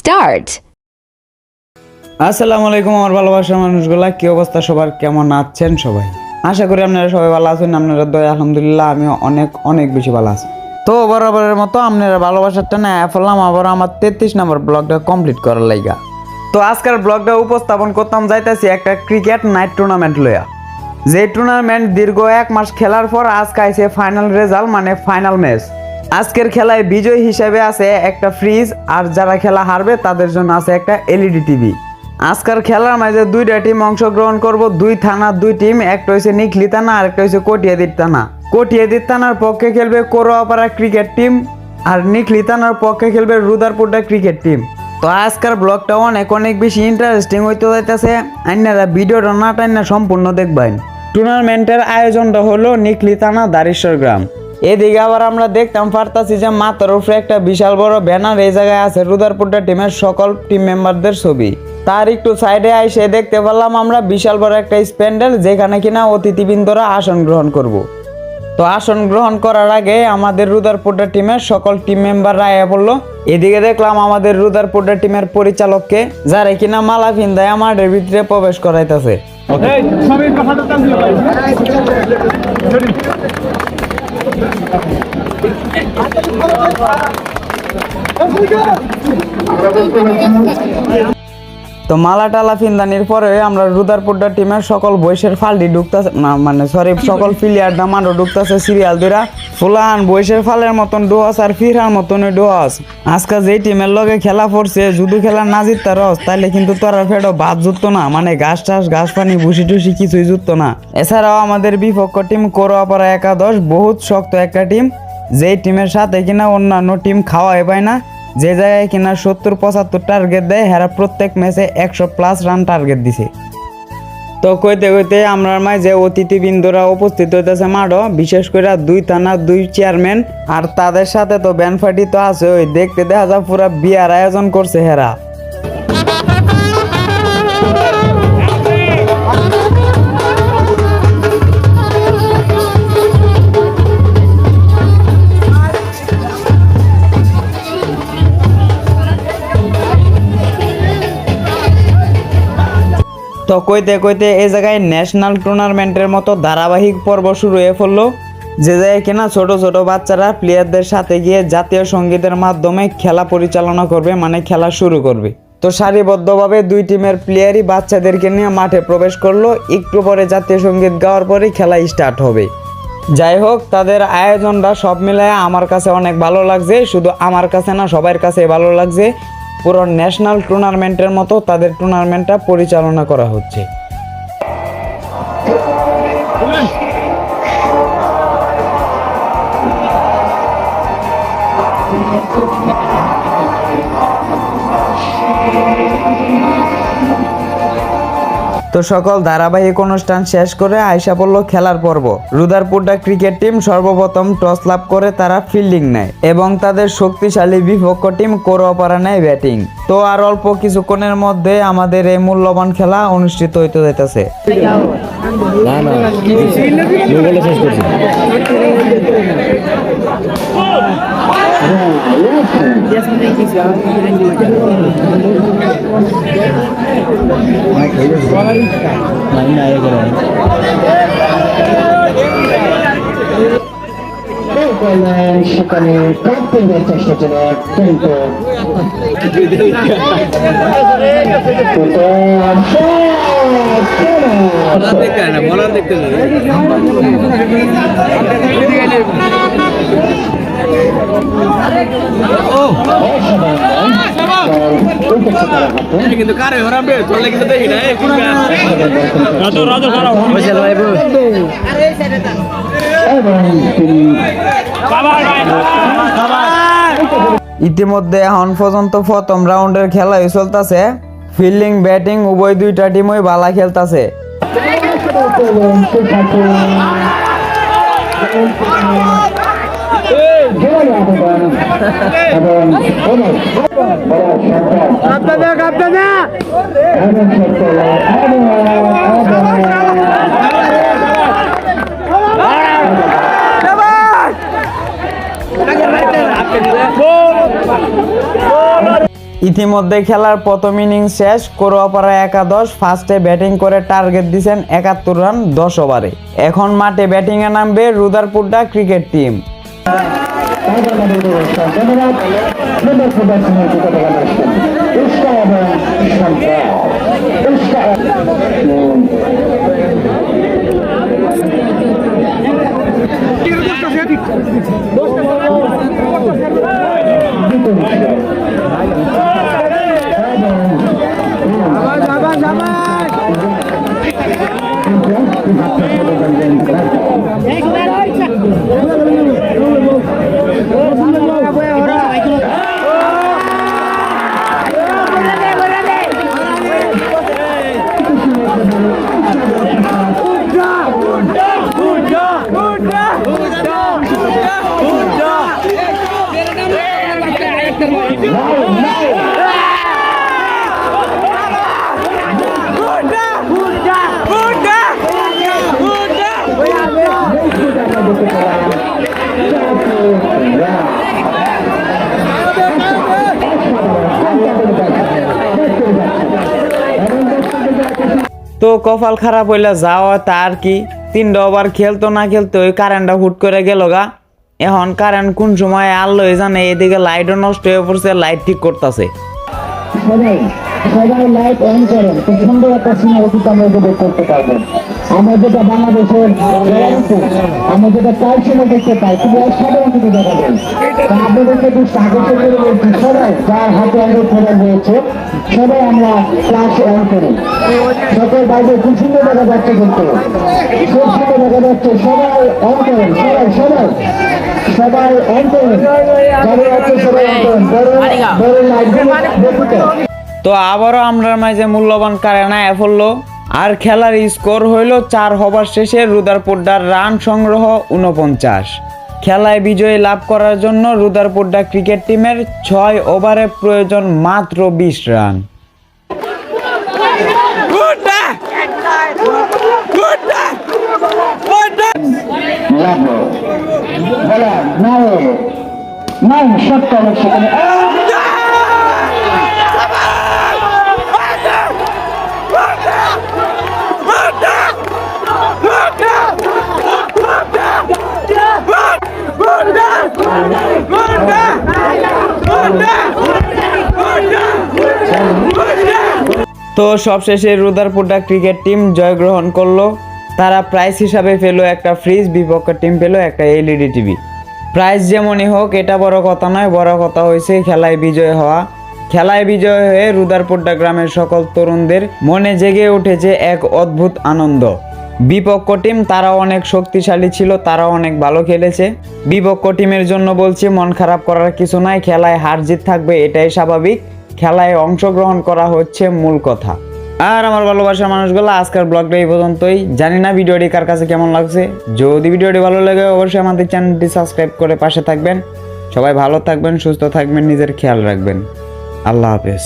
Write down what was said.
start. আসসালামু আলাইকুম আমার ভালোবাসার মানুষগুলা, কি অবস্থা সবার, কেমন আছেন সবাই? আশা করি আপনারা সবাই ভালো আছেন। আপনারা দয়া আলহামদুলিল্লাহ আমি অনেক বেশি ভালো আছি। তো বরাবরের মতো আপনারা ভালোবাসারটা না ফেললাম আবার আমার 33 নম্বর ব্লগটা কমপ্লিট করার লাইগা। তো আজকের ব্লগটা উপস্থাপন করতাম যাইতেছি একটা ক্রিকেট নাইট টুর্নামেন্ট লইয়া। যে টুর্নামেন্ট দীর্ঘ 1 মাস খেলার পর আজকে আইছে ফাইনাল রেজাল্ট, মানে ফাইনাল ম্যাচ। আজকের খেলায় বিজয়ী হিসেবে আছে একটা ফ্রিজ, আর যারা খেলা হারবে তাদের জন্য আছে একটা এলইডি টিভি। আজকের খেলার মাঝে দুইটা টিম অংশগ্রহণ করব, দুই থানার দুই টিম, একটা হচ্ছে নিখলি থানা আর একটা হচ্ছে কটিয়াদির থানা। কটিয়াদির থানার পক্ষে খেলবে কোরোয়াপাড়া ক্রিকেট টিম, আর নিখলি থানার পক্ষে খেলবে রুদারপুরটা ক্রিকেট টিম। তো আজকের ব্লগটা অনেক বেশি ইন্টারেস্টিং হইতে যাইতেছে। আপনারা ভিডিওটা না টাইনা সম্পূর্ণ দেখবেন। টুর্নামেন্টের আয়োজনটা হলো নিখলি থানা দারেশ্বর গ্রাম। এদিকে আবার আমরা দেখতাম পারতাছি যে মাথার উপরে একটা বিশাল বড় ব্যানার, এই জায়গায় আছে রুদারপুরটা টিমের সকল টিম মেম্বারদের ছবি। তার একটু সাইডে আইসে দেখতে পেলাম আমরা বিশাল বড় একটা স্প্যান্ডেল, যেখানে কিনা অতিথিবৃন্দরা আসন গ্রহণ করব। তো আসন গ্রহণ করার আগে আমাদের রুদারপুরটা টিমের সকল টিম মেম্বাররা আয়া পড়লো। এদিকে দেখলাম আমাদের রুদারপুরটা টিমের পরিচালককে, যারা কিনা মালা ফিন্দায় মাঠের ভিতরে প্রবেশ করাইতেছে। তো মালা টালা ফিন্দানির পরে আমরা রুদারপুরটা টিমের সকল বয়সের ফালটি ঢুকতেছে, সকল প্লেয়ার দামানো ঢুকতেছে সিরিয়াল ধরা। ফুলাহান বয়সের ফালের মতন ডোয়াস আর ফিরহার মতন ডোয়াস। আজকে যেই টিমের লগে খেলা পড়ছে, যদি খেলা না জিততে রস তাইলে কিন্তু তোরা ফেডো ভাত জুততো না, মানে ঘাস টাস ঘাস পানি ভুসি টুসি কিছুই জুততো না। এছাড়াও আমাদের বিপক্ষ টিম কোরোয়াপাড়া একাদশ বহুত শক্ত একটা টিম, যেই টিমের সাথে কিনা অন্যান্য টিম খাওয়াই পায় না। যে জায়গায় কিনা 70-75 টার্গেট দেয়, হেরা প্রত্যেক ম্যাচে 100+ রান টার্গেট দিছে। তো কইতে কইতে আমরা মাঝে অতিথিবৃন্দরা উপস্থিত হইতেছে মাঠও, বিশেষ করে দুই থানার দুই চেয়ারম্যান, আর তাদের সাথে তো ব্যান্ড পার্টি তো আছে। ওই দেখতে দেখা যায় পুরা বিয়ার আয়োজন করছে হেরা। তো কইতে কইতে এই জায়গায় ন্যাশনাল টুর্নামেন্টের মতো ধারাবাহিক পর্ব শুরু হয়ে পড়লো, যে জায়গায় কিনা ছোট ছোট বাচ্চারা প্লেয়ারদের সাথে গিয়ে জাতীয় সঙ্গীতের মাধ্যমে খেলা পরিচালনা করবে, মানে খেলা শুরু করবে। তো সারিবদ্ধভাবে দুই টিমের প্লেয়ারই বাচ্চাদেরকে নিয়ে মাঠে প্রবেশ করলো। একটু পরে জাতীয় সঙ্গীত গাওয়ার পরে খেলা স্টার্ট হবে। যাই হোক, তাদের আয়োজনটা সব মিলায় আমার কাছে অনেক ভালো লাগছে। শুধু আমার কাছে না, সবার কাছে ভালো লাগছে। পুরো ন্যাশনাল টুর্নামেন্টের মতো তাদের টুর্নামেন্টটা পরিচালনা করা হচ্ছে। তো সকল ধারাবাহিক অনুষ্ঠান শেষ করে আইসা পড়লো খেলার পর্ব। রুদারপুরটা ক্রিকেট টিম সর্বপ্রথম টস লাভ করে তারা ফিল্ডিং নেয় এবং তাদের শক্তিশালী বিপক্ষ টিম কোরোয়াপাড়া নেয় ব্যাটিং। তো আর অল্প কিছুক্ষণের মধ্যে আমাদের এই মূল্যবান খেলা অনুষ্ঠিত হইতে যাইতেছে। সেখানে প্রাপ্তিদের চেষ্টা ছিল কিন্তু কিন্তু কারে হরাবে চলে কিন্তু দেখি না ইতিমধ্যে এখন পর্যন্ত প্রথম রাউন্ডের খেলাই চলতেছে। ফিল্ডিং ব্যাটিং উভয় দুইটা টিমই ভালো খেলতেছে। ইতিমধ্যে খেলার প্রথম ইনিংস শেষ, করোয়াপাড়া একাদশ ফার্স্টে ব্যাটিং করে টার্গেট দিয়েছেন 71 রান 10 ওভারে। এখন মাঠে ব্যাটিংয়ে নামবে রুদারপুড্ডা ক্রিকেট টিম। তো কপাল খারাপ হইলে যাওয়া তার কি, 3 ওভার খেলতো না খেলতো ওই কারেন্টটা হুট করে গেল গা। এখন কারেন্ট কোন সময় আল্লো জানে, এদিকে লাইটও নষ্ট হয়ে পড়ছে, লাইট ঠিক করতেছে। সবাই লাইট অন করেন, খুব সুন্দর একটা সিনেমা আমরা উপভোগ করতে পারবেন। আমরা যেটা বাংলাদেশের আমরা যেটা চাই সিনেমা দেখতে পাই, কিন্তু অসাধারণ কিছু দেখাবেন। আপনাদেরকে একটু স্বাগত করে বলছি, সবাই যার হাতে আমাদের ফোন রয়েছে সবাই আমরা ক্লাস অন করি। সকল বাইরে খুব সুন্দর দেখা যাচ্ছে, কিন্তু খুব সুন্দর দেখা যাচ্ছে। সবাই অন করেন, সবাই সবাই সবাই অন করেন, যাদের আছে সবাই অন করেন। বড় লাইটগুলো দেখতে। তো আবারও আমরা মাঝে মূল্যবান কারেন্ট আয়া পড়লো, আর খেলার স্কোর হইল 4 ওভার শেষে রুদারপুড্ডার রান সংগ্রহ 49। খেলায় বিজয়ী লাভ করার জন্য রুদারপুড্ডা ক্রিকেট টিমের 6 ওভারে প্রয়োজন মাত্র 20 রান। তো সবশেষে রুদারপুড্ডা ক্রিকেট টিম জয়গ্রহণ করলো। তারা প্রাইজ হিসাবে পেল একটা ফ্রিজ, বিপক্ষ টিম পেল একটা এলইডি টিভি। প্রাইজ যেমনই হোক এটা বড় কথা নয়, বড় কথা হয়েছে খেলায় বিজয় হওয়া। খেলায় বিজয় হয়ে রুদারপুড্ডা গ্রামের সকল তরুণদের মনে জেগে উঠেছে এক অদ্ভুত আনন্দ। বিপক্ষ টিম তারা অনেক শক্তিশালী ছিল, তারা অনেক ভালো খেলেছে। বিপক্ষ টিমের জন্য বলছি, মন খারাপ করার কিছু নাই, খেলায় হার জিত থাকবে, এটাই স্বাভাবিক। খেলায় অংশগ্রহণ করা হচ্ছে মূল কথা। আর আমার ভালোবাসার মানুষগুলো, আজকের ব্লগটা এই পর্যন্তই। জানি না ভিডিওটি কার কাছে কেমন লাগছে। যদি ভিডিওটি ভালো লাগে অবশ্যই আমাদের চ্যানেলটি সাবস্ক্রাইব করে পাশে থাকবেন। সবাই ভালো থাকবেন, সুস্থ থাকবেন, নিজের খেয়াল রাখবেন। আল্লাহ হাফেজ।